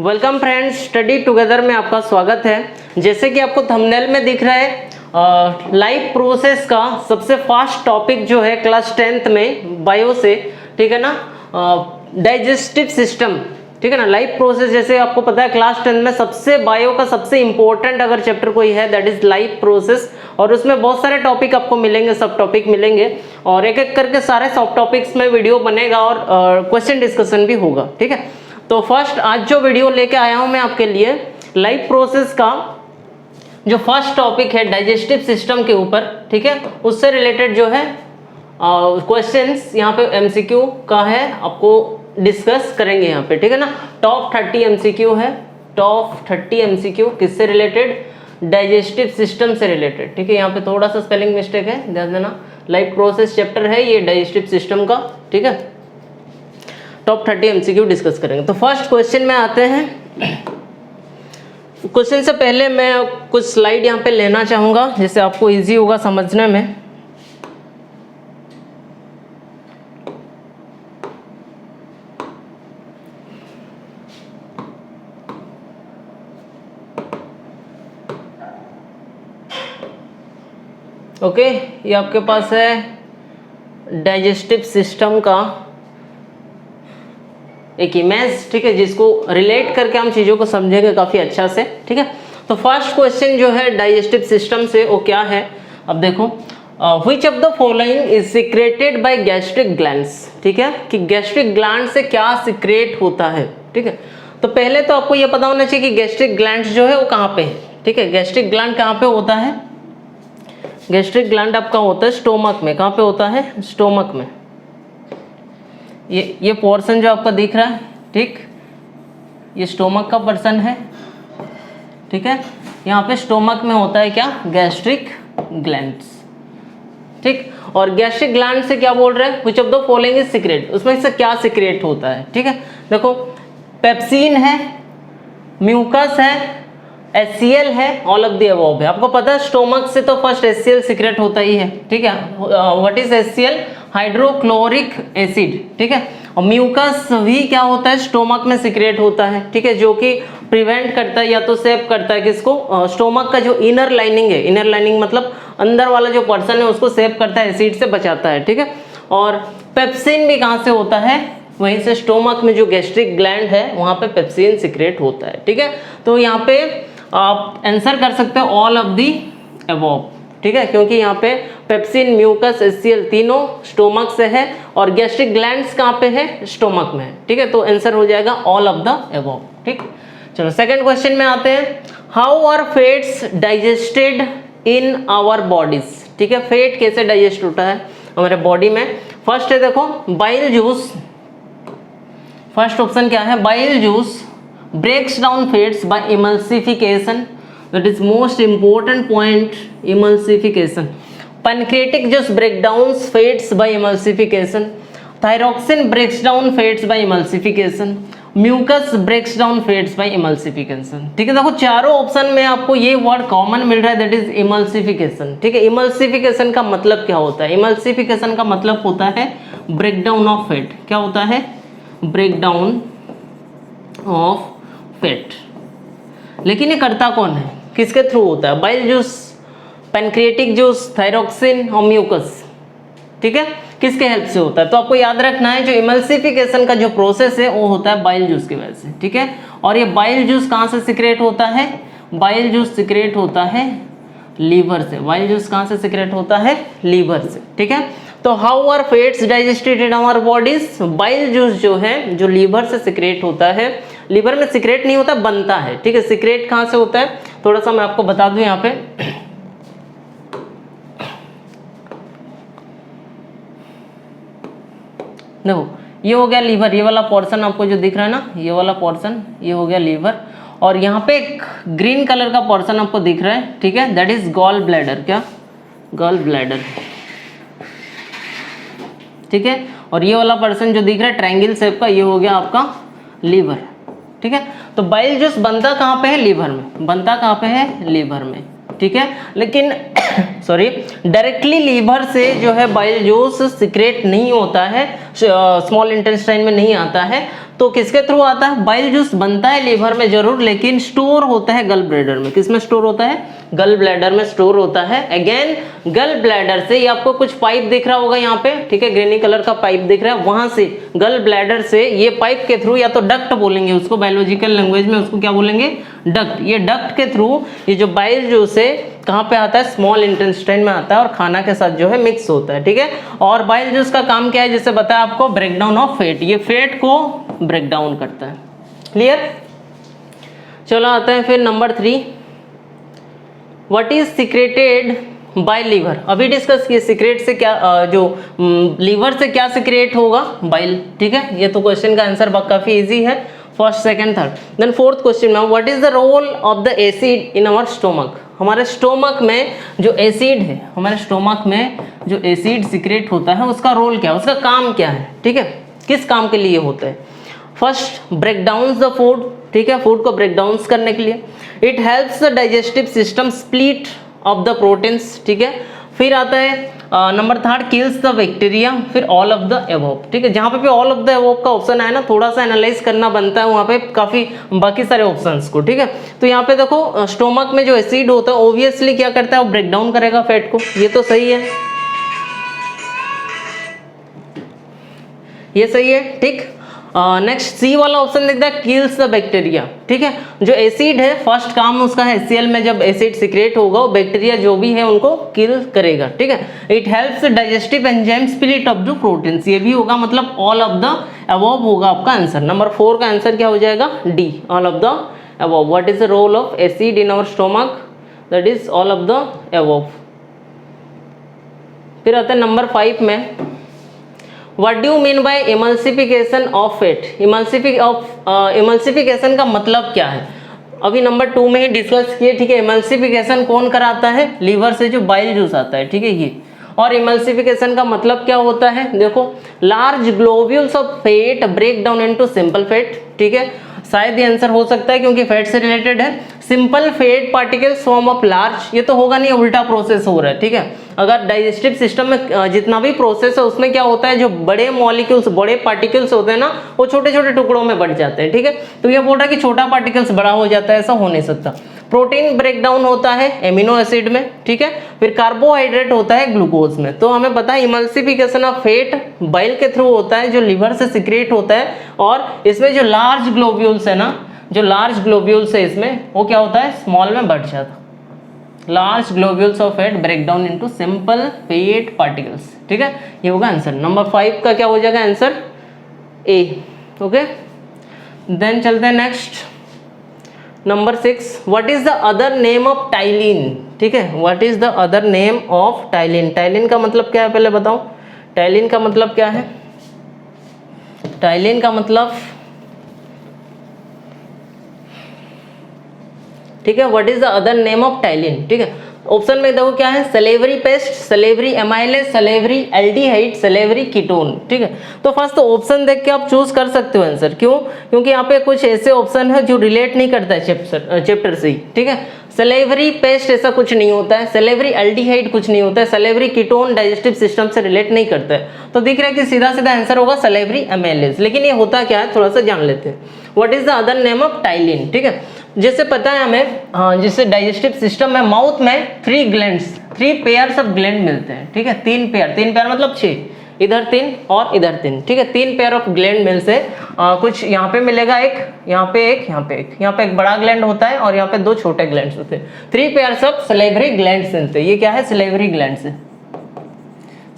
Welcome friends, study together में आपका स्वागत है। जैसे कि आपको थंबनेल में दिख रहा है, लाइफ प्रोसेस का सबसे फास्ट टॉपिक जो है क्लास 10th में बायो से, ठीक है ना, डाइजेस्टिव सिस्टम, ठीक है ना। लाइफ प्रोसेस जैसे आपको पता है क्लास 10 में सबसे बायो का सबसे इंपॉर्टेंट अगर चैप्टर कोई है दैट इज लाइफ प्रोसेस, और उसमें बहुत सारे टॉपिक आपको मिलेंगे, सब टॉपिक मिलेंगे, और एक एक करके सारे सब टॉपिक्स में वीडियो बनेगा और क्वेश्चन डिस्कशन भी होगा, ठीक है। तो फर्स्ट आज जो वीडियो लेके आया हूं मैं आपके लिए लाइफ प्रोसेस का जो फर्स्ट टॉपिक है डाइजेस्टिव सिस्टम के ऊपर, ठीक है, उससे रिलेटेड जो है क्वेश्चंस यहाँ पे एमसीक्यू का है, आपको डिस्कस करेंगे यहाँ पे, ठीक है ना। टॉप 30 एमसीक्यू है, टॉप 30 एमसीक्यू किससे रिलेटेड, डाइजेस्टिव सिस्टम से रिलेटेड, ठीक है। यहाँ पे थोड़ा सा स्पेलिंग मिस्टेक है, ध्यान देना। लाइफ प्रोसेस चैप्टर है ये डाइजेस्टिव सिस्टम का, ठीक है। टॉप 30 एमसीक्यू डिस्कस करेंगे। तो फर्स्ट क्वेश्चन में आते हैं। क्वेश्चन से पहले मैं कुछ स्लाइड यहाँ पे लेना चाहूँगा जिससे आपको इजी होगा समझने में। ओके, ये आपके पास है डाइजेस्टिव सिस्टम का एक इमेज, ठीक है, जिसको रिलेट करके हम चीज़ों को समझेंगे काफ़ी अच्छा से, ठीक है। तो फर्स्ट क्वेश्चन जो है डाइजेस्टिव सिस्टम से वो क्या है, अब देखो, which of the following is secreted by gastric glands, ठीक है, कि गैस्ट्रिक ग्लैंड से क्या सिक्रेट होता है, ठीक है। तो पहले तो आपको ये पता होना चाहिए कि गैस्ट्रिक ग्लैंड जो है वो कहाँ पे है, ठीक है। गैस्ट्रिक ग्लैंड कहाँ पे होता है, गैस्ट्रिक ग्लैंड आपका होता है स्टोमक में। कहाँ पे होता है, स्टोमक में। ये पोर्शन जो आपका दिख रहा है, ठीक, ये स्टोमक का पर्सन है, ठीक है। यहाँ पे स्टोमक में होता है क्या, गैस्ट्रिक ग्लैंड्स, ठीक। और गैस्ट्रिक ग्लैंड से क्या बोल रहे हैं, which of the following is secret, उसमें से क्या सीक्रेट होता है, ठीक है। देखो, पेप्सिन है, म्यूकस है, HCl है, ऑल ऑफ द अबव है। आपको पता है स्टोमक से तो फर्स्ट HCl सीक्रेट होता ही है, ठीक है। What is HCl, hydrochloric acid, ठीक है। और म्यूकस भी क्या होता है, स्टोमक में सीक्रेट होता है, ठीक है, जो कि प्रिवेंट करता है या तो सेव करता है किसको, स्टोमक का जो इनर लाइनिंग है, इनर लाइनिंग मतलब अंदर वाला जो पर्सन है उसको सेव करता है, एसिड से बचाता है, ठीक है। और पेप्सिन भी कहाँ से होता है, वहीं से स्टोमक में जो गैस्ट्रिक ग्लैंड है वहाँ पे पेप्सिन सीक्रेट होता है, ठीक है। तो यहाँ पे आप आंसर कर सकते हो ऑल ऑफ दी अबव, ठीक है, क्योंकि यहाँ पे पेप्सिन, म्यूकस, HCl तीनों स्टोमक से है और गैस्ट्रिक ग्लैंड्स कहाँ पे है, स्टोमक में है, ठीक है। तो आंसर हो जाएगा ऑल ऑफ द अबव, ठीक। चलो सेकंड क्वेश्चन में आते हैं। How are fats digested in our bodies, ठीक है। फैट कैसे डाइजेस्ट होता है हमारे बॉडी में। फर्स्ट है देखो, बाइल जूस, फर्स्ट ऑप्शन क्या है, bile juice breaks down fats by emulsification, that is most important point, emulsification. Pancreatic juice break down fats by emulsification, thyroxine breaks down fats by emulsification, mucus breaks down fats by emulsification, ठीक है। देखो चारों option में आपको ये word common मिल रहा है, that is emulsification, ठीक है। emulsification का मतलब क्या होता है, emulsification का मतलब होता है ब्रेकडाउन ऑफ फैट। क्या होता है, ब्रेकडाउन ऑफ फैट। लेकिन ये करता कौन है, किसके थ्रू होता है, bile juice, pancreatic juice, thyroxine और म्यूकस, ठीक है, किसके हेल्प से होता है। तो आपको याद रखना है जो इमल्सिफिकेशन का जो प्रोसेस है वो होता है बाइल जूस की वजह से, ठीक है। और ये बाइल जूस कहाँ से सीक्रेट होता है, बाइल जूस सीक्रेट होता है लीवर से। बाइल जूस कहाँ से सीक्रेट होता है, लीवर से, ठीक है। तो how are fats digested in our bodies, bile juice जो है जो लीवर से सीक्रेट होता है, लीवर में सीक्रेट नहीं होता, बनता है, ठीक है। सीक्रेट कहाँ से होता है, थोड़ा सा मैं आपको बता दूं यहाँ पे। देखो, ये हो गया लीवर, ये वाला पोर्शन आपको जो दिख रहा है ना, ये वाला पोर्शन, ये हो गया लीवर। और यहाँ पे एक ग्रीन कलर का पोर्शन आपको दिख रहा है, ठीक है, दैट इज गॉल ब्लैडर। क्या, गॉल ब्लैडर, ठीक है। और ये वाला पर्सन जो दिख रहा है ट्रायंगल शेप का, ये हो गया आपका लीवर, ठीक है। तो बाइल जूस बनता कहाँ पे है, लीवर में, बनता कहाँ पे है, लीवर में, ठीक है। लेकिन सॉरी, डायरेक्टली लीवर से जो है बाइल जूस सीक्रेट नहीं होता है, स्मॉल इंटेस्टाइन में नहीं आता है, तो किसके थ्रू आता है? बाइल जूस बनता है लीवर में जरूर, लेकिन स्टोर होता है गल ब्लैडर में। किस में स्टोर होता है? गल ब्लैडर में स्टोर होता है। अगेन गल ब्लैडर से, ये आपको कुछ पाइप दिख रहा होगा यहाँ पे, ठीक है, ग्रीनी कलर का पाइप दिख रहा है, वहां से गल ब्लैडर से ये पाइप के थ्रू, या तो डक्ट बोलेंगे उसको बायोलॉजिकल लैंग्वेज में, उसको क्या बोलेंगे? डक्ट। ये डक्ट के थ्रू ये जो बाइल जूस है कहाँ पे आता है? स्मॉल इंटेस्टाइन में आता है और खाना के साथ जो है मिक्स होता है, ठीक है। और बाइल जूस का काम क्या है? जैसे बताया आपको, ब्रेकडाउन ऑफ फैट, ये फैट को ब्रेक डाउन करता है। क्लियर? चलो आते हैं फिर number 3, what is secreted by liver. अभी डिस्कस किए सिक्रेट से क्या, जो लीवर से क्या सिक्रेट होगा? बाइल, ठीक है। ये तो क्वेश्चन का आंसर काफी इजी है, first, second, third. Then fourth question में, what is the role of the acid in our stomach. हमारे स्टोमक में जो एसिड है, हमारे स्टोमक में जो एसिड सिक्रेट होता है, उसका रोल क्या है, उसका काम क्या है, ठीक है, किस काम के लिए होता है? First, break down the food, ठीक है, फूड को ब्रेक डाउन करने के लिए। It helps the digestive system split off the proteins, ठीक है। फिर आता है नंबर 3, किल्स द बैक्टीरिया, फिर ऑल ऑफ द एबोव, ठीक है। जहाँ पे भी ऑल ऑफ द एबोव का ऑप्शन आया ना, थोड़ा सा एनालाइज करना बनता है वहाँ पे काफी बाकी सारे ऑप्शंस को, ठीक है। तो यहाँ पे देखो, स्टोमक में जो एसिड होता है ऑब्वियसली क्या करता है? वो ब्रेक डाउन करेगा फैट को, ये तो सही है, ये सही है, ठीक। नेक्स्ट सी वाला ऑप्शन देखता है, किल्स द बैक्टीरिया, ठीक है। जो एसिड है, फर्स्ट काम उसका है HCl में जब एसिड सिक्रेट होगा, वो बैक्टीरिया जो भी है उनको किल करेगा, ठीक है। It helps digestive enzyme split off the proteins, ये भी होगा, मतलब ऑल ऑफ द अबव होगा आपका आंसर। नंबर 4 का आंसर क्या हो जाएगा? D, all of the above. What is the role of acid in our stomach? That is all of the above. फिर आता है नंबर 5 में, What do you mean by emulsification of fat? Emulsification का मतलब क्या है? अभी नंबर 2 में ही डिस्कस किए, ठीक है। इमल्सिफिकेशन कौन कराता है? लीवर से जो बाइल जूस आता है, ठीक है, ये। और इमल्सिफिकेशन का मतलब क्या होता है? देखो, large globules of fat break down into simple fat, ठीक है। शायद ये आंसर हो सकता है क्योंकि फैट से रिलेटेड है। Simple fat particles form of large, ये तो होगा नहीं, उल्टा प्रोसेस हो रहा है, ठीक है। अगर डाइजेस्टिव सिस्टम में जितना भी प्रोसेस है उसमें क्या होता है, जो बड़े मॉलिक्यूल्स, बड़े पार्टिकल्स होते हैं ना, वो छोटे छोटे टुकड़ों में बढ़ जाते हैं, ठीक है। तो ये बोल रहा है कि छोटा पार्टिकल्स बड़ा हो जाता है, ऐसा हो नहीं सकता। प्रोटीन ब्रेक डाउन होता है एमिनो एसिड में, ठीक है। फिर कार्बोहाइड्रेट होता है ग्लूकोज में। तो हमें पता है इमल्सिफिकेशन ऑफ फैट बाइल के थ्रू होता है, जो लिवर से सिक्रेट होता है। और इसमें जो लार्ज ग्लोब्यूल्स है ना, जो लार्ज ग्लोब्यूल्स है इसमें, वो क्या होता है? स्मॉल में बढ़ जाता है। Large globules of fat break down into simple fat particles, ठीक है। ये होगा आंसर। नंबर 5 का क्या हो जाएगा आंसर? ए, ओके। देन चलते हैं next, number 6, what is the other name of ptyalin, ठीक है। What is the other name of ptyalin? Ptyalin का मतलब क्या है पहले बताओ। टाइलिन का मतलब क्या है? टाइलिन का मतलब, ठीक है, what is the other name of ptyalin, ठीक है। ऑप्शन में देखो क्या है, salivary paste, salivary amylase, salivary aldehyde, salivary ketone, ठीक है। तो फर्स्ट ऑप्शन देख के आप चूज कर सकते हो आंसर। क्यों? क्योंकि यहाँ पे कुछ ऐसे ऑप्शन है जो रिलेट नहीं करता है चैप्टर से, ठीक है। सलेवरी पेस्ट ऐसा कुछ नहीं होता है, सलेवरी एल्डिहाइड कुछ नहीं होता है, सलेवरी कीटोन डाइजेस्टिव सिस्टम से रिलेट नहीं करता है। तो दिख रहा है कि सीधा सीधा आंसर होगा सलेवरी एमाइलेज। लेकिन ये होता क्या है, थोड़ा सा जान लेते हैं। What is the other name of ptyalin, ठीक है। जैसे पता है हमें, हाँ, जैसे डाइजेस्टिव सिस्टम में माउथ में 3 ग्लैंड्स, 3 पेयर्स ऑफ ग्लैंड मिलते हैं, ठीक है। 3 पेयर मतलब 6, इधर 3 और इधर 3, ठीक है। 3 पेयर ऑफ ग्लैंड मिल से कुछ यहाँ पे मिलेगा, एक यहाँ पे, एक यहाँ पे, एक यहाँ पे, एक बड़ा ग्लैंड होता है और यहाँ पे 2 छोटे ग्लैंड्स होते हैं। 3 पेयर्स ऑफ सलेवरी ग्लैंड्स मिलते हैं। ये क्या है? सलेवरी ग्लैंड्स है,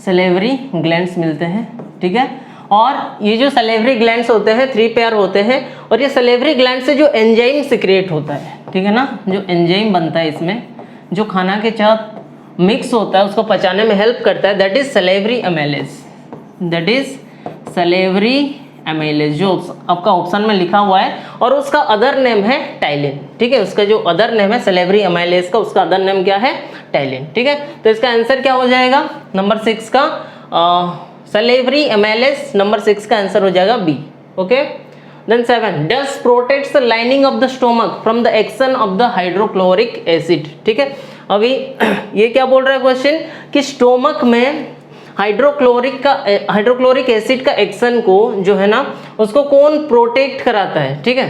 सलेवरी ग्लैंड्स मिलते हैं, ठीक है। और ये जो सलेवरी ग्लैंड्स होते हैं 3 पेयर होते हैं, और ये सलेवरी ग्लैंड से जो एंजाइम सिक्रिएट होता है, ठीक है ना, जो एंजाइम बनता है इसमें, जो खाना के साथ मिक्स होता है उसको पचाने में हेल्प करता है, that is salivary amylase, that is salivary amylase, जो आपका ऑप्शन में लिखा हुआ है। और उसका अदर नेम है टाइलिन, ठीक है। उसका जो अदर नेम है सलेवरी एमाइलेज का, उसका अदर नेम क्या है? टाइलिन, ठीक है। तो इसका आंसर क्या हो जाएगा? नंबर 6 का सलेवरी एमाइलेज, नंबर 6 का आंसर हो जाएगा B, okay. Then 7 dust protects the lining of the stomach from the action of the hydrochloric acid. ठीक है, अभी ये क्या बोल रहा है क्वेश्चन कि स्टोमक में हाइड्रोक्लोरिक एसिड का एक्शन को जो है ना उसको कौन प्रोटेक्ट कराता है। ठीक है,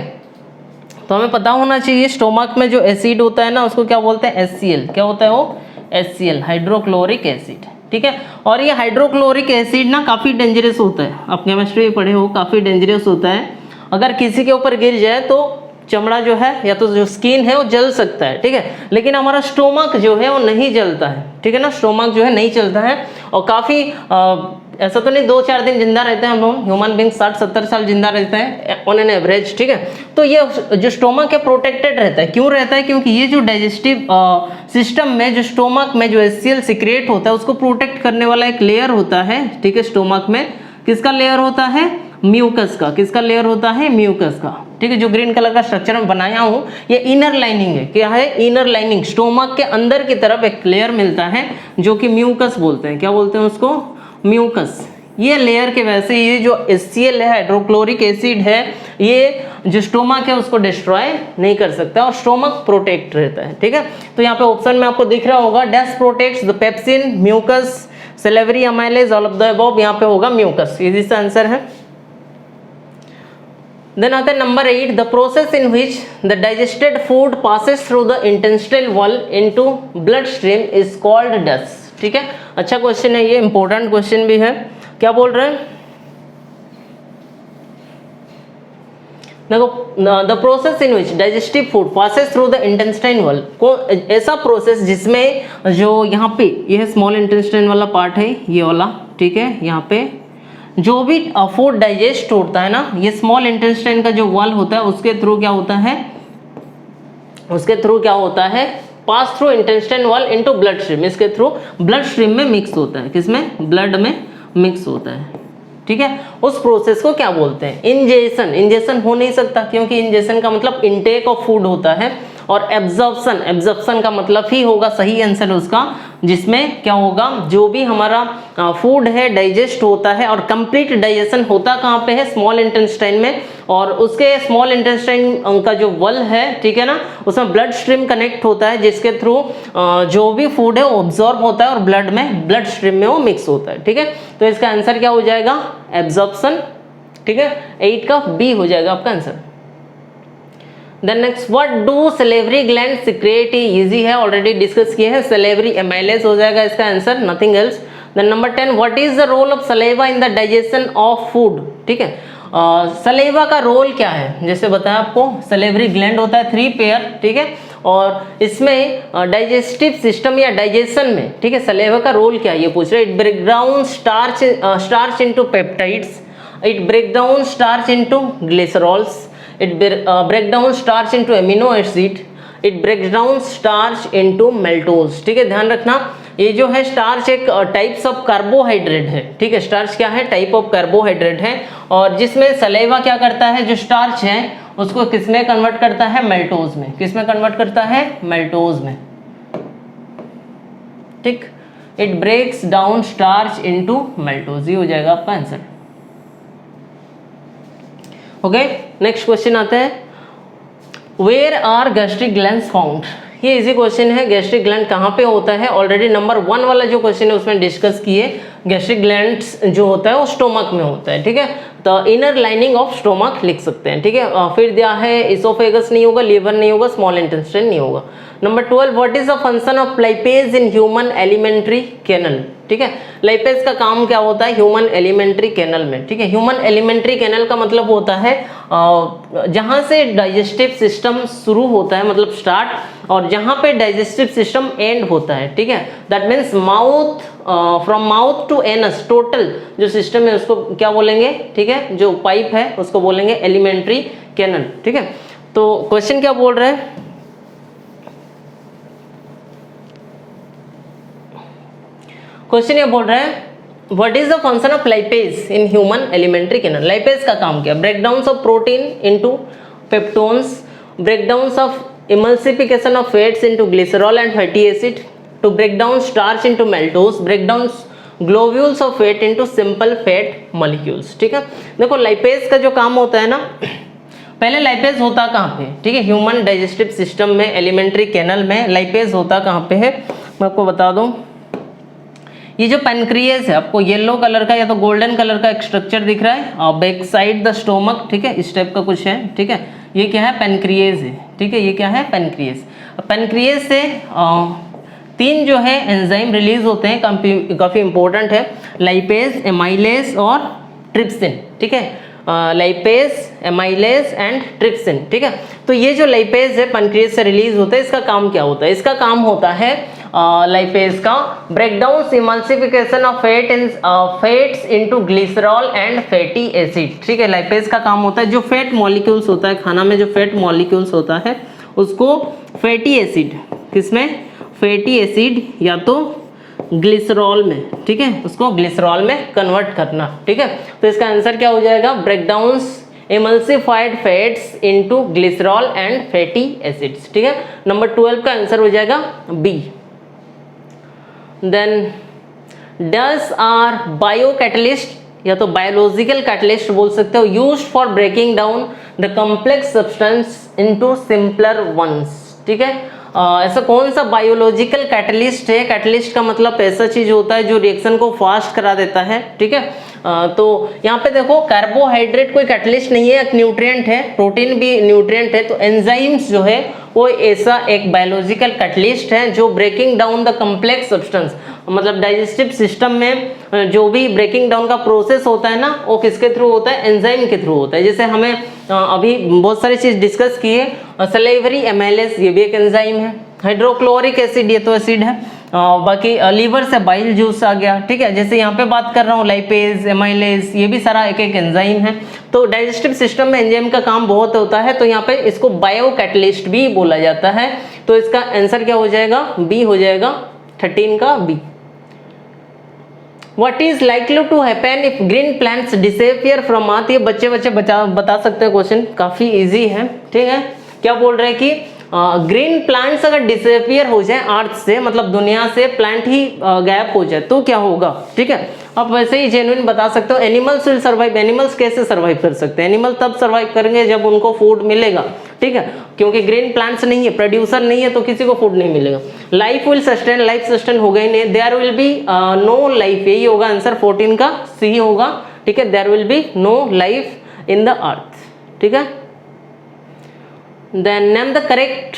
तो हमें पता होना चाहिए स्टोमक में जो एसिड होता है ना उसको क्या बोलते हैं, HCl। क्या होता है वो, HCl, हाइड्रोक्लोरिक एसिड। ठीक है, और ये हाइड्रोक्लोरिक एसिड ना काफ़ी डेंजरस होता है, आप केमिस्ट्री में पढ़े हो, काफ़ी डेंजरस होता है। अगर किसी के ऊपर गिर जाए तो चमड़ा जो है या तो जो स्किन है वो जल सकता है। ठीक है, लेकिन हमारा स्टोमक जो है वो नहीं जलता है। ठीक है ना, स्टोमक जो है नहीं चलता है और काफ़ी ऐसा तो नहीं 2-4 दिन जिंदा रहते हैं हम लोग, ह्यूमन बींग 60-70 साल जिंदा रहते हैं ऑन एन एवरेज। ठीक है, तो ये जो स्टोमक है प्रोटेक्टेड रहता है। क्यों रहता है, क्योंकि ये जो डाइजेस्टिव सिस्टम में जो स्टोमक में जो HCl सिक्रेट होता है उसको प्रोटेक्ट करने वाला एक लेयर होता है। ठीक है, स्टोमक में किसका लेयर होता है, म्यूकस का। किसका लेयर होता है, म्यूकस का। ठीक है, जो ग्रीन कलर का स्ट्रक्चर मैं बनाया हूँ ये इनर लाइनिंग है। क्या है, इनर लाइनिंग। स्टोमक के अंदर की तरफ एक लेयर मिलता है जो कि म्यूकस बोलते हैं। क्या बोलते हैं उसको, म्यूकस। ये लेयर के वजह से ये जो HCl है, हाइड्रोक्लोरिक एसिड है, ये जो स्टोमक है उसको डिस्ट्रॉय नहीं कर सकता और स्टोमक प्रोटेक्ट रहता है। ठीक है, तो यहाँ पे ऑप्शन में आपको दिख रहा होगा dust protects the pepsin, mucus, salivary amylase, all of the above. यहाँ पे होगा म्यूकस, इजी सा आंसर है। देन आता है number 8 the process in which the digested food passes through the intestinal wall into blood stream is called dust. ठीक है, अच्छा क्वेश्चन है ये, इंपॉर्टेंट क्वेश्चन भी है। क्या बोल रहे हैं, देखो the process in which digestive food passes through the intestine wall, को ऐसा प्रोसेस जिसमें जो यहाँ पे ये स्मॉल इंटेस्टाइन वाला पार्ट है ये वाला। ठीक है, यहाँ पे जो भी फूड डाइजेस्ट होता है ना ये स्मॉल इंटेस्टाइन का जो वॉल होता है उसके थ्रू क्या होता है, pass through intestine wall into blood stream. इसके थ्रू ब्लड स्ट्रीम में मिक्स होता है, किसमें, ब्लड में मिक्स होता है। ठीक है, उस प्रोसेस को क्या बोलते हैं, इंजेशन। इंजेशन हो नहीं सकता क्योंकि इंजेशन का मतलब इनटेक ऑफ फूड होता है और एब्जॉर्प्शन का मतलब ही होगा सही आंसर उसका, जिसमें क्या होगा, जो भी हमारा फूड है डाइजेस्ट होता है और कंप्लीट डाइजेशन होता कहाँ पे है, स्मॉल इंटेस्टाइन में। और उसके स्मॉल इंटेस्टाइन का जो वॉल है, ठीक है ना, उसमें ब्लड स्ट्रीम कनेक्ट होता है जिसके थ्रू जो भी फूड है वो ऑब्जॉर्ब होता है और ब्लड स्ट्रीम में वो मिक्स होता है। ठीक है, तो इसका आंसर क्या हो जाएगा, एब्जॉर्प्शन। ठीक है, 8 का बी हो जाएगा आपका answer. Then next, what do salivary gland secrete, easy है, ऑलरेडी डिस्कस किए हैं, सलेवरी एमाइलेज हो जाएगा इसका answer, nothing else. Then number 10, what is the role of saliva in the digestion of food. ठीक है, सलेवा का रोल क्या है, जैसे बताया आपको सलेवरी ग्लैंड होता है 3 पेयर। ठीक है, और इसमें डाइजेस्टिव सिस्टम या डाइजेशन में, ठीक है, सलेवा का रोल क्या है ये पूछ रहे। It break down starch into peptides, it break down starch into glycerols, it break down starch into amino acid, it breaks down starch into maltose। ठीक है, ध्यान रखना ये जो है स्टार्च एक टाइप्स ऑफ कार्बोहाइड्रेट है। ठीक है, स्टार्च क्या है, टाइप ऑफ कार्बोहाइड्रेट है और जिसमें सलेवा क्या करता है, जो स्टार्च है उसको किसमें कन्वर्ट करता है, मेल्टोज में। किसमें कन्वर्ट करता है, मेल्टोज में। ठीक, it breaks down starch into maltose, ये हो जाएगा आपका आंसर। ओके, नेक्स्ट क्वेश्चन आता है, where are gastric glands found. ये इजी क्वेश्चन है, गैस्ट्रिक ग्लैंड कहाँ पे होता है, ऑलरेडी नंबर 1 वाला जो क्वेश्चन है उसमें डिस्कस किए। गैस्ट्रिक ग्लैंड्स जो होता है वो स्टोमक में होता है। ठीक है, तो इनर लाइनिंग ऑफ स्टोमक लिख सकते हैं। ठीक है, फिर दिया है इसोफेगस नहीं होगा, लीवर नहीं होगा, स्मॉल इंटेस्टाइन नहीं होगा। Number 12, what is the function of lipase in human alimentary canal. ठीक है, लाइपेज का काम क्या होता है ह्यूमन एलिमेंट्री कैनल में। ठीक है, ह्यूमन एलिमेंट्री कैनल का मतलब होता है जहाँ से डाइजेस्टिव सिस्टम शुरू होता है, मतलब स्टार्ट, और जहाँ पे डाइजेस्टिव सिस्टम एंड होता है। ठीक है, that means mouth, from mouth to anus, total जो सिस्टम है उसको क्या बोलेंगे, ठीक है, जो पाइप है उसको बोलेंगे एलिमेंट्री कैनल। ठीक है, तो क्वेश्चन क्या बोल रहे हैं, क्वेश्चन ये बोल रहे हैं what is the function of lipase in human alimentary canal. Lipase का काम क्या, breakdown of protein into peptones, breakdown of emulsification of fats into glycerol and fatty acid, to break down starch into maltose, break down globules of fat into simple fat molecules. ठीक है, देखो lipase का जो काम होता है ना पहले लाइपेज होता कहाँ पे, ठीक है, ह्यूमन डाइजेस्टिव सिस्टम में एलिमेंट्री कैनल में लाइपेज होता कहाँ पे है, मैं आपको बता दूं। ये जो पैनक्रिएज है, आपको येलो कलर का या तो गोल्डन कलर का एक स्ट्रक्चर दिख रहा है और बैक साइड द स्टोमक, ठीक है, इस टाइप का कुछ है, ठीक है, ये क्या है, पैनक्रिएज है, ठीक है, ये क्या है, पैनक्रिएज। पैनक्रिएज से 3 जो है एंजाइम रिलीज होते हैं, काफ़ी इंपॉर्टेंट है, लाइपेज, एमाइलेज और ट्रिप्सिन, ठीक है, लाइपेज, एमाइलेज एंड ट्रिप्सिन, ठीक है। तो ये जो लाइपेज है पैनक्रिएज से रिलीज होता है, इसका काम क्या होता है, इसका काम होता है लाइपेज का breakdown emulsification of fats into glycerol and fatty acid, ठीक है। लाइपेज का काम होता है जो फैट मॉलिक्यूल्स होता है, खाना में जो फैट मॉलिक्यूल्स होता है उसको फैटी एसिड, किसमें, फैटी एसिड या तो ग्लिसरॉल में, ठीक है, उसको ग्लिसरॉल में कन्वर्ट करना, ठीक है। तो इसका आंसर क्या हो जाएगा, breakdowns emulsified fats into glycerol and fatty acids, ठीक है। नंबर 12 का आंसर हो जाएगा B. Then thus are bio catalyst या तो बायोलॉजिकल कैटलिस्ट बोल सकते हो, used for breaking down the complex substance into simpler ones, ठीक है। ऐसा कौन सा बायोलॉजिकल कैटलिस्ट है, कैटलिस्ट का मतलब ऐसा चीज होता है जो रिएक्शन को फास्ट करा देता है, ठीक है। तो यहाँ पे देखो कार्बोहाइड्रेट कोई कैटलिस्ट नहीं है, एक न्यूट्रिएंट है, प्रोटीन भी न्यूट्रिएंट है, तो एंजाइम्स जो है वो ऐसा एक बायोलॉजिकल कैटलिस्ट है जो breaking down the complex substance, मतलब डाइजेस्टिव सिस्टम में जो भी ब्रेकिंग डाउन का प्रोसेस होता है ना, वो किसके थ्रू होता है, एंजाइम के थ्रू होता है। जैसे हमें अभी बहुत सारी चीज डिस्कस की है, सलेवरी एमाइलेज ये भी एक एंजाइम है, हाइड्रोक्लोरिक एसिड ये तो एसिड है, बाकी लीवर से बाइल जूस आ गया, ठीक है। जैसे यहाँ पे बात कर रहा हूँ लाइपेज, एमाइलेज, ये भी सारा एक एक एंजाइम है। तो डाइजेस्टिव सिस्टम में एंजाइम का काम बहुत होता है, तो यहाँ पे इसको बायो कैटलिस्ट भी बोला जाता है। तो इसका आंसर क्या हो जाएगा, बी हो जाएगा, 13 का B. What is likely to happen if green plants disappear from Earth? ये बच्चे बता सकते हैं, क्वेश्चन काफी इजी है, ठीक है। क्या बोल रहे हैं कि ग्रीन प्लांट्स अगर डिसअपियर हो जाए अर्थ से, मतलब दुनिया से प्लांट ही गायब हो जाए तो क्या होगा, ठीक है। आप वैसे ही जेन्युइन बता सकते हो, एनिमल्स विल सर्वाइव। एनिमल्स कैसे सर्वाइव कर सकते हैं, एनिमल तब सर्वाइव करेंगे जब उनको फूड मिलेगा, ठीक है, क्योंकि ग्रीन प्लांट्स नहीं है, प्रोड्यूसर नहीं है, तो किसी को फूड नहीं मिलेगा। Life will sustain, life sustain होगा ही नहीं, there will be no life, यही होगा आंसर 14 का सी होगा, ठीक है, there will be no life in the earth, ठीक है। Then name the correct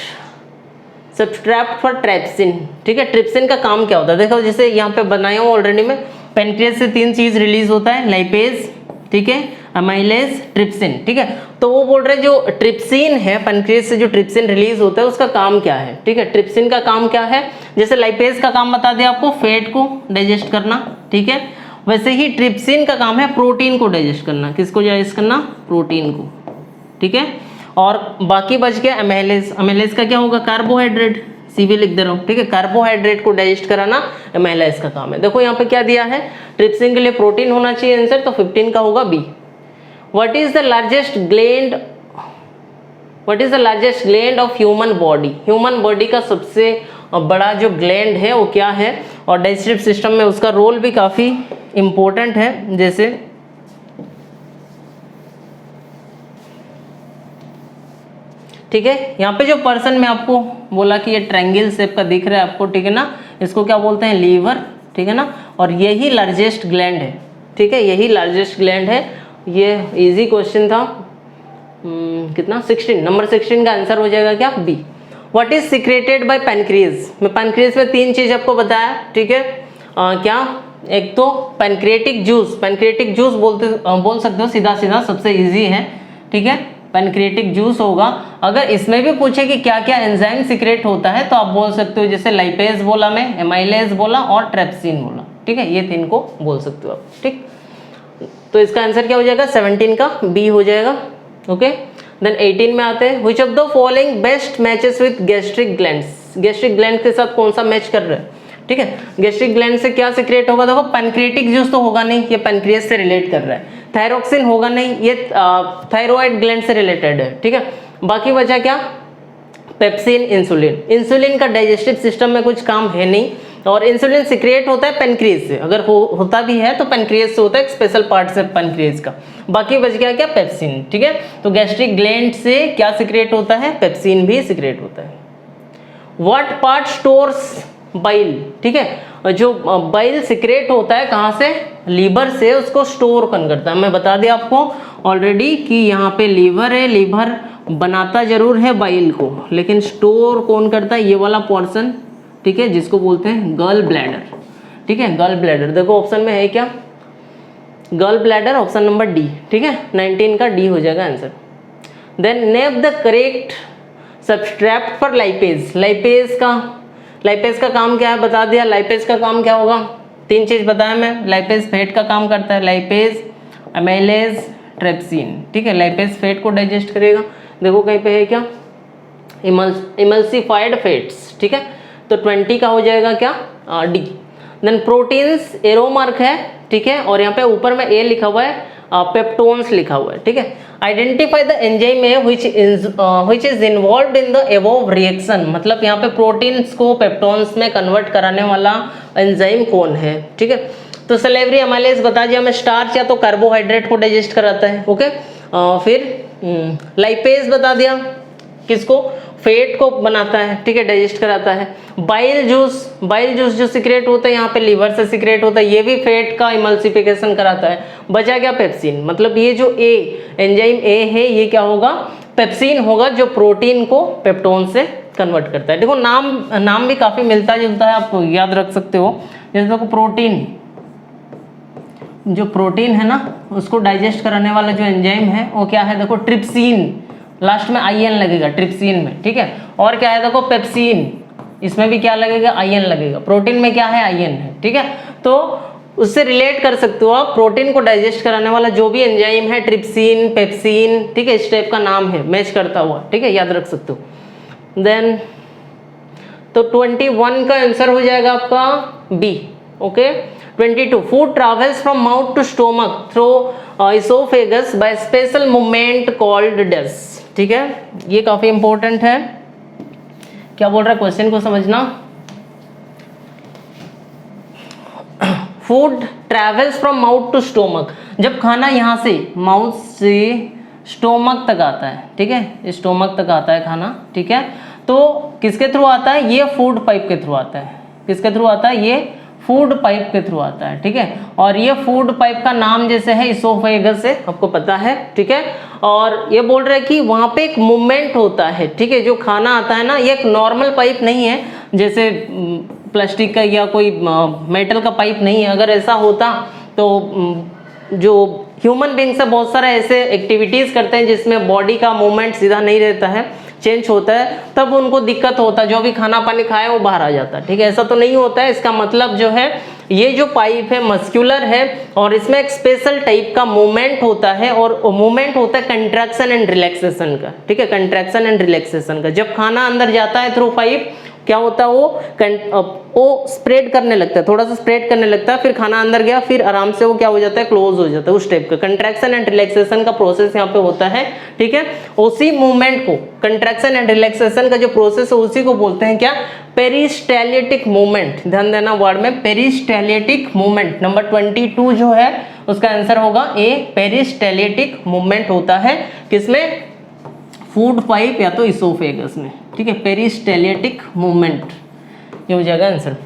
substrate for trypsin, ठीक है। ट्रिप्सिन का काम क्या होता है, देखो जैसे यहाँ पे बनाया हूँ ऑलरेडी में, पैनक्रियाज से 3 चीज रिलीज होता है, लाइपेज, ठीक है, अमाइलेज, ट्रिप्सिन, ठीक है। तो वो बोल रहे जो ट्रिप्सिन है, पैनक्रियाज से जो ट्रिप्सिन रिलीज होता है उसका काम क्या है, ठीक है। ट्रिप्सिन का काम क्या है, जैसे लाइपेज का काम बता दिया आपको, फैट को डाइजेस्ट करना, ठीक है, वैसे ही ट्रिप्सिन का काम है प्रोटीन को डाइजेस्ट करना। किसको डाइजेस्ट करना, प्रोटीन को, ठीक है। और बाकी बच गया अमाइलेज। अमाइलेज का क्या होगा, कार्बोहाइड्रेट, सी भी लिख दे रहा हूँ, ठीक है, कार्बोहाइड्रेट को डाइजेस्ट कराना अमाइलेज का काम है। देखो यहाँ पे क्या दिया है, ट्रिप्सिन के लिए प्रोटीन होना चाहिए आंसर, तो 15 का होगा B. What is the largest gland of human body, human body का सबसे बड़ा जो ग्लैंड है वो क्या है, और डाइजेस्टिव सिस्टम में उसका रोल भी काफी इंपॉर्टेंट है। जैसे ठीक है, यहाँ पे जो पर्सन में आपको बोला कि ये ट्रायंगल शेप का दिख रहा है आपको, ठीक है ना, इसको क्या बोलते हैं, लीवर, ठीक है ना, और यही लार्जेस्ट ग्लैंड है, ठीक है, यही लार्जेस्ट ग्लैंड है। ये इजी क्वेश्चन था, कितना 16, नंबर 16 का आंसर हो जाएगा क्या, B. What is secreted by pancreas, मैं पैनक्रियाज में 3 चीज आपको बताया, ठीक है, क्या, एक तो पैनक्रियाटिक जूस, पैनक्रियाटिक जूस बोल सकते हो, सीधा सीधा सबसे इजी है, ठीक है, पैनक्रियाटिक जूस होगा। अगर इसमें भी पूछे कि क्या क्या एंजाइम सीक्रेट होता है तो आप बोल सकते हो, जैसे लाइपेज बोला मैं, एमाइलेज बोला और ट्रिप्सिन बोला, ठीक है, ये 3 को बोल सकते हो आप, ठीक। तो इसका आंसर क्या हो जाएगा, 17 का बी हो जाएगा, ओके। देन 18 में आते हैं, which of the following best matches with gastric glands, gastric gland के साथ कौन सा मैच कर रहा है, ठीक है। गैस्ट्रिक ग्लैंड से क्या सीक्रेट होगा, देखो पैनक्रियाटिक जूस तो होगा नहीं, ये पैनक्रियाज से रिलेट कर रहा है, थायरोक्सिन होगा नहीं, ये थायराइड ग्लैंड से रिलेटेड है, ठीक है। बाकी बचा क्या, पेप्सिन, इंसुलिन। इंसुलिन का डाइजेस्टिव सिस्टम में कुछ काम है नहीं, और इंसुलिन सिक्रिएट होता है पेनक्रियाज से, अगर होता भी है तो पेनक्रियाज से होता है, एक स्पेशल पार्ट से पेनक्रियाज का। बाकी बच गया क्या, पेप्सिन। ठीक है, तो गैस्ट्रिक ग्लैंड से क्या सिक्रिएट होता है, पेप्सिन भी सिक्रिएट होता है। व्हाट पार्ट स्टोर्स बाइल, ठीक है, जो बाइल सिक्रेट होता है कहाँ से, लीवर से, उसको स्टोर कौन करता है, मैं बता दिया आपको ऑलरेडी कि यहाँ पे लीवर है, लीवर बनाता जरूर है बाइल को, लेकिन स्टोर कौन करता है, ये वाला पोर्शन, ठीक है, जिसको बोलते हैं गॉल ब्लैडर। ठीक है, गॉल ब्लैडर, देखो ऑप्शन में है क्या, gall bladder, option number D. ठीक है, 19 का डी हो जाएगा answer. Then name the correct substrate for lipase. Lipase का काम क्या है बता दिया। लाइपेज का काम क्या होगा, 3 चीज बताया मैं। लाइपेज फैट का काम करता है, लाइपेज, अमाइलेज, ट्रिप्सिन। ठीक है, लाइपेज फैट को डाइजेस्ट करेगा। देखो कहीं पे है क्या, इमल्सिफाइड फैट्स। ठीक है, तो 20 का हो जाएगा क्या, D. Then proteins, arrow mark है, ठीक है, और यहाँ पे ऊपर में ए लिखा हुआ है, पेप्टोन्स लिखा हुआ है। ठीक है, आइडेंटिफाई द एंजाइम है which is involved in the above reaction, मतलब यहाँ पे प्रोटीन्स को पेप्टोन्स में कन्वर्ट कराने वाला एंजाइम कौन है। ठीक है, तो सलेवरी अमाइलेज बता दिया मैं, स्टार्च या तो कार्बोहाइड्रेट को डाइजेस्ट कराता है। ओके, फिर लाइपेज बता दिया, किसको, फैट को बनाता है। ठीक है, डाइजेस्ट कराता है। बाइल जूस जो सिक्रेट होता है यहाँ पे लीवर से सिक्रेट होता है, ये भी फैट का इमल्सिफिकेशन कराता है। बचा क्या, पेप्सिन, मतलब ये जो ए एंजाइम ए है ये क्या होगा, पेप्सिन होगा, जो प्रोटीन को पेप्टोन से कन्वर्ट करता है। देखो नाम भी काफी मिलता जुलता है, आप याद रख सकते हो। जैसे देखो प्रोटीन, जो प्रोटीन है ना उसको डाइजेस्ट कराने वाला जो एंजाइम है वो क्या है, देखो ट्रिप्सिन, लास्ट में आईएन लगेगा ट्रिप्सिन में। ठीक है, और क्या है देखो पेप्सिन, इसमें भी क्या लगेगा, आईएन लगेगा। प्रोटीन में क्या है, आईएन है। ठीक है, तो उससे रिलेट कर सकते हो आप, प्रोटीन को डाइजेस्ट कराने वाला जो भी एंजाइम है, ट्रिप्सिन, पेप्सिन, ठीक है, इस टाइप का नाम है, मैच करता हुआ। ठीक है, याद रख सकते हो। देन तो 21 का आंसर हो जाएगा आपका B. Okay, 22 food travels from mouth to stomach through oesophagus by special movement called thus. ठीक है, ये काफी इंपॉर्टेंट है। क्या बोल रहा है, क्वेश्चन को समझना। Food travels from mouth to stomach, जब खाना यहाँ से माउथ से स्टोमक तक आता है, ठीक है, स्टोमक तक आता है खाना। ठीक है, तो किसके थ्रू आता है, ये फूड पाइप के थ्रू आता है। किसके थ्रू आता है, ये फूड पाइप के थ्रू आता है। ठीक है, और ये फूड पाइप का नाम जैसे है इसोफेगस है, आपको पता है। ठीक है, और ये बोल रहे हैं कि वहाँ पे एक मूवमेंट होता है। ठीक है, जो खाना आता है ना, ये एक नॉर्मल पाइप नहीं है, जैसे प्लास्टिक का या कोई मेटल का पाइप नहीं है। अगर ऐसा होता तो जो ह्यूमन बींग्स है बहुत सारे ऐसे एक्टिविटीज़ करते हैं जिसमें बॉडी का मूवमेंट सीधा नहीं रहता है, चेंज होता है, तब उनको दिक्कत होता है, जो भी खाना पानी खाए वो बाहर आ जाता है। ठीक है, ऐसा तो नहीं होता है। इसका मतलब जो है ये जो पाइप है मस्कुलर है और इसमें एक स्पेशल टाइप का मूवमेंट होता है, और मूवमेंट होता है कंट्रैक्शन एंड रिलैक्सेशन का। ठीक है, कंट्रैक्शन एंड रिलैक्सेशन का। जब खाना अंदर जाता है थ्रू पाइप, क्या होता है, वो स्प्रेड करने लगता है, थोड़ा सा स्प्रेड करने लगता है, फिर खाना अंदर गया, फिर आराम से वो क्या हो जाता है, क्लोज हो जाता है। उस टाइप का कंट्रैक्शन एंड रिलैक्सेशन का प्रोसेस यहाँ पे होता है। ठीक है, उसी मूवमेंट को, कंट्रैक्शन एंड रिलैक्सेशन का जो प्रोसेस है उसी को बोलते हैं क्या, पेरिस्टालिटिक मूवमेंट। ध्यान देना वर्ड में, पेरिस्टालिटिक मूवमेंट। नंबर 22 जो है उसका आंसर होगा ए, पेरिस्टालिटिक मूवमेंट होता है किसमें, फूड पाइप या तो इसोफेगस में। ठीक है, पेरिस्टालिटिक मूवमेंट, ये हो जाएगा आंसर।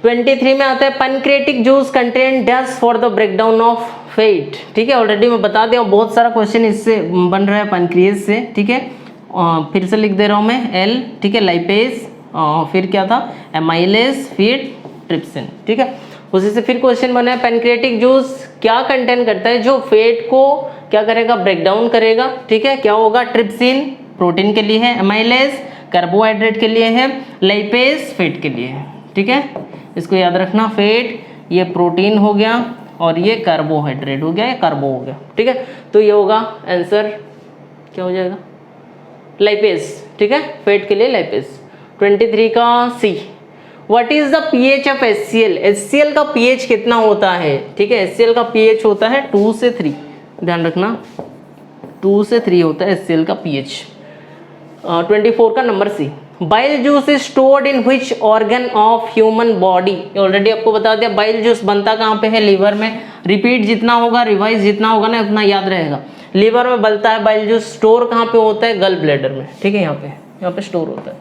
23 में आता है pancreatic juice contain dash for the breakdown of fat. ठीक है, ऑलरेडी मैं बता दिया, बहुत सारा क्वेश्चन इससे बन रहा है पैनक्रियाज से। ठीक है, फिर से लिख दे रहा हूँ मैं, एल, ठीक है, लाइपेज, फिर क्या था, एमाइलेज, फिर ट्रिप्सिन। ठीक है, उसी से फिर क्वेश्चन बना है, पैनक्रियाटिक जूस क्या कंटेन करता है, जो फैट को क्या करेगा, ब्रेक डाउन करेगा। ठीक है, क्या होगा, ट्रिप्सिन प्रोटीन के लिए है, एमाइलेज कार्बोहाइड्रेट के लिए है, लाइपेज फैट के लिए है। ठीक है, इसको याद रखना, फैट ये प्रोटीन हो गया और ये कार्बोहाइड्रेट हो गया, ये कार्बो हो गया। ठीक है, तो ये होगा आंसर, क्या हो जाएगा, लाइपेज। ठीक है, फैट के लिए लाइपेज। 23 का C, what is the pH of HCl। HCl का पीएच कितना होता है। ठीक है, HCl का पीएच होता है 2 से 3, ध्यान रखना 2 से 3 होता है HCl का पीएच। 24 का number C, bile juice is stored in which organ of human body, already आपको बता दिया। बाइल जूस बनता कहाँ पे है? लीवर में। रिपीट जितना होगा, रिवाइज जितना होगा ना, उतना याद रहेगा। लीवर में बनता है बाइल जूस। स्टोर कहाँ पे होता है? गल ब्लैडर में, ठीक है, यहाँ पे स्टोर होता है,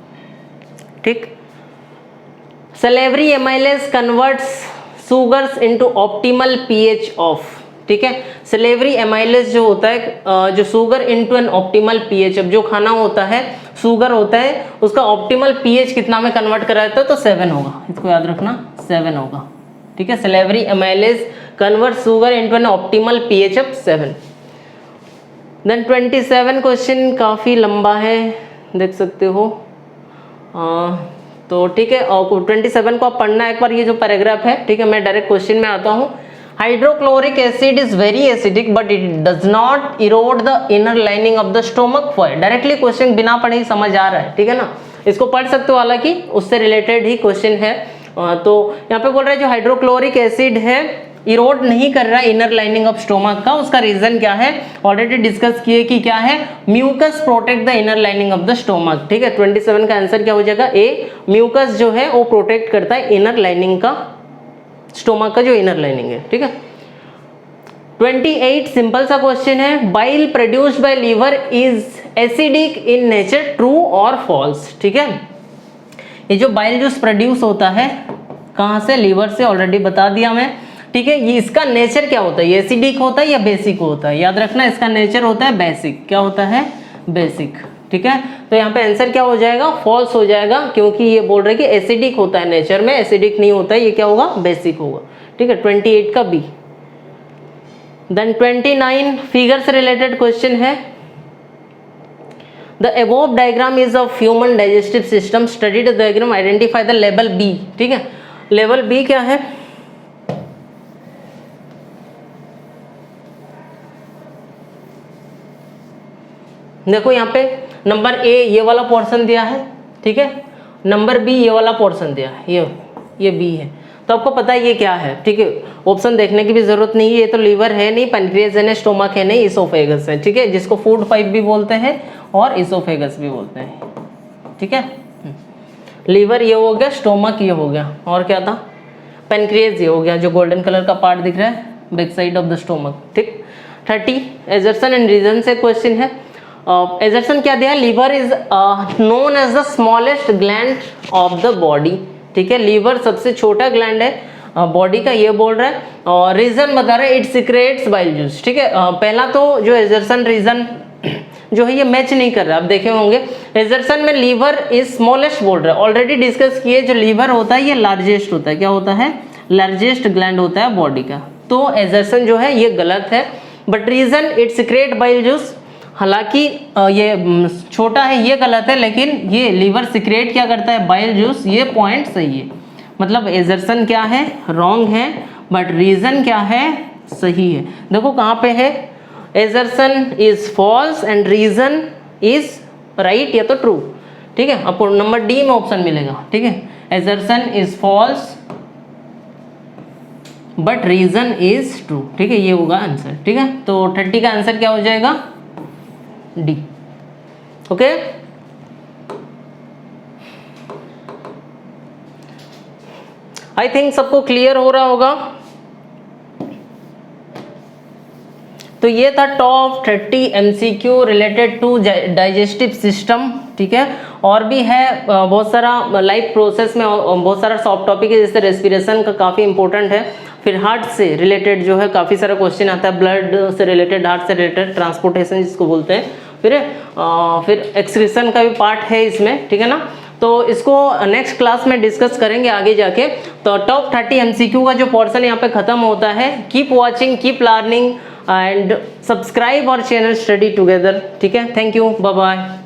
ठीक। Salivary amylase converts sugars into optimal pH of, ठीक है। सलेवरी एमाइलेज जो होता है, जो sugar into an optimal pH, अब जो खाना होता है शुगर होता है, उसका ऑप्टिमल पीएच कितना में कन्वर्ट कराता है? तो 7 होगा, इसको याद रखना, 7 होगा, ठीक है। Salivary amylase convert sugar into an optimal pH of 7। Then 27 question काफ़ी लंबा है, देख सकते हो, तो ठीक है। और 27 को आप पढ़ना एक बार, ये जो पैराग्राफ है, ठीक है। मैं डायरेक्ट क्वेश्चन में आता हूँ। Hydrochloric acid is very acidic but it does not Erode the inner lining of the stomach. For directly question बिना पढ़े ही समझ आ रहा है, ठीक है ना। इसको पढ़ सकते हो, हालांकि उससे रिलेटेड ही क्वेश्चन है। तो यहाँ पे बोल रहा है जो हाइड्रोक्लोरिक एसिड है इरोड नहीं कर रहा है इनर लाइनिंग ऑफ स्टोमक का, उसका रीजन क्या है? ऑलरेडी डिस्कस किए कि क्या है, mucus protect the inner lining of the stomach, ठीक है। 27 का आंसर क्या हो जाएगा? ए, म्यूकस जो है वो प्रोटेक्ट करता है इनर लाइनिंग का, स्टोमक का जो इनर लाइनिंग है, ठीक है। 28 सिंपल सा क्वेश्चन है, bile produced by liver is acidic in nature, true और फॉल्स, ठीक है। ये जो बाइल जूस प्रोड्यूस होता है कहाँ से? लीवर से, ऑलरेडी बता दिया मैं, ठीक है। ये इसका नेचर क्या होता है? ये एसिडिक होता है या बेसिक होता है? याद रखना, इसका नेचर होता है बेसिक। क्या होता है? बेसिक, ठीक है। तो यहाँ पे आंसर क्या हो जाएगा? फॉल्स हो जाएगा, क्योंकि ये बोल रहे कि एसिडिक होता है नेचर में, एसिडिक नहीं होता है, ये क्या होगा? बेसिक होगा, ठीक है। 28 का बी। देन 29 फिगर से रिलेटेड क्वेश्चन है। The above diagram is of human digestive system, study the diagram, identify the लेवल बी, ठीक है। लेवल बी क्या है? देखो यहाँ पे नंबर ए ये वाला पोर्शन दिया है, ठीक है। नंबर बी ये वाला पोर्शन दिया है, ये बी है, तो आपको पता है ये क्या है, ठीक है। ऑप्शन देखने की भी जरूरत नहीं है, ये तो लीवर है नहीं, पैनक्रियाज है नहीं, स्टोमक है नहीं, इसोफेगस है, ठीक है, जिसको फूड पाइप भी बोलते हैं और इसोफेगस भी बोलते हैं, ठीक है। लीवर ये हो गया, स्टोमक ये हो गया, और क्या था? पैनक्रियाज ये हो गया, जो गोल्डन कलर का पार्ट दिख रहा है back side of the stomach, ठीक। 30 एजर्सन एंड रीजन से क्वेश्चन है। एजर्सन क्या दिया? Liver is known as the smallest gland of the body, ठीक है। लीवर सबसे छोटा ग्लैंड है बॉडी का, ये बोल रहा है। और रीजन बता रहा है, इट सिक्रेट्स बाइल जूस, ठीक है। पहला तो जो एजर्सन रीजन जो है ये मैच नहीं कर रहा, आप देखे होंगे। एजर्सन में लीवर इज स्मॉलेस्ट बोल रहा है, ऑलरेडी डिस्कस किए, जो लीवर होता है ये लार्जेस्ट होता है, क्या होता है? लार्जेस्ट ग्लैंड होता है बॉडी का, तो एजर्सन जो है ये गलत है। But reason it secrete bile juice, हालांकि ये छोटा है, ये गलत है, लेकिन ये लीवर सिक्रेट क्या करता है? बाइल जूस, ये पॉइंट सही है। मतलब एजर्सन क्या है? रॉन्ग है, बट रीजन क्या है? सही है। देखो कहाँ पे है? Assertion is false and reason is right या तो ट्रू, ठीक है। आपको नंबर डी में ऑप्शन मिलेगा, ठीक है। Assertion is false but reason is true, ठीक है, ये होगा आंसर, ठीक है। तो 30 का आंसर क्या हो जाएगा? D, okay. आई थिंक सबको क्लियर हो रहा होगा। तो ये था top 30 MCQ related to digestive system, ठीक है। और भी है बहुत सारा लाइफ प्रोसेस में, बहुत सारा सॉफ्ट टॉपिक है, जैसे रेस्पिरेशन का काफ़ी इंपॉर्टेंट है। फिर हार्ट से रिलेटेड जो है काफ़ी सारा क्वेश्चन आता है, ब्लड से रिलेटेड, हार्ट से रिलेटेड, ट्रांसपोर्टेशन जिसको बोलते हैं। फिर एक्सक्रीशन का भी पार्ट है इसमें, ठीक है ना। तो इसको नेक्स्ट क्लास में डिस्कस करेंगे आगे जाके। तो टॉप 30 MCQ का जो पोर्शन यहाँ पे खत्म होता है। Keep watching, keep learning and subscribe और चैनल स्टडी टुगेदर, ठीक है। Thank you, bye bye.